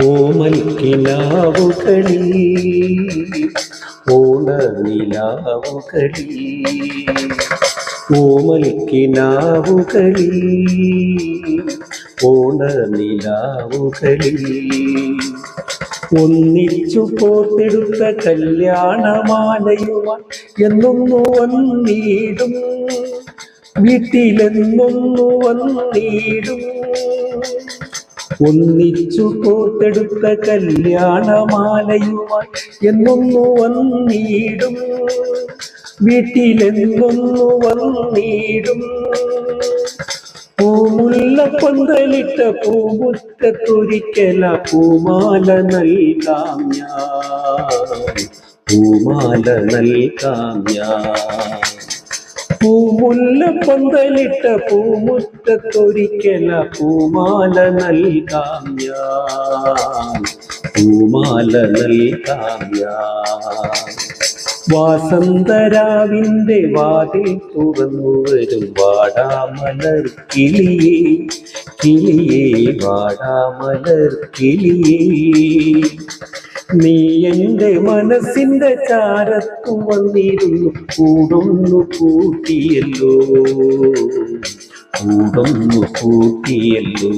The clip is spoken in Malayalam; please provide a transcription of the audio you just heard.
ഓമൽ കിനാവുകളിൽ ഓണനിലാവുകളിൽ ഓമൽ കിനാവുകളിൽ ഓണനിലാവുകളിൽ ഒന്നിച്ചു കോർത്തെടുത്ത കല്യാണമാലയുമായി എന്നൊന്നു വന്നിടും വീട്ടിലെന്നൊന്നു വന്നിടും ഒന്നിച്ചു കോർത്തെടുത്ത കല്യാണമാലയുമായി എന്നൊന്നു വന്നിടും വീട്ടിലെന്നൊന്നു വന്നിടും പൂമുല്ല പന്തലിട്ട പൂമുറ്റത്തൊരിക്കല പൂമാല നൽകാം ഞാൻ പൂമാല നൽകാം ഞാൻ പൂമുല്ല പന്തലിട്ട പൂമുറ്റത്തൊരിക്കല പൂമാല നൽകാം ഞാൻ പൂമാല നൽകാം ഞാൻ വാസന്തരാവിന്റെ വാതിൽ തുറന്നു വരും വാടാമലർ കിളിയേ കിളിയേ വാടാമലർ കിളിയേ നീ എൻ്റെ മനസ്സിന്റെ ചാരത്തു വന്നിരുന്നു കൂടൊന്നു കൂട്ടിയല്ലോ കൂടൊന്നു കൂട്ടിയല്ലോ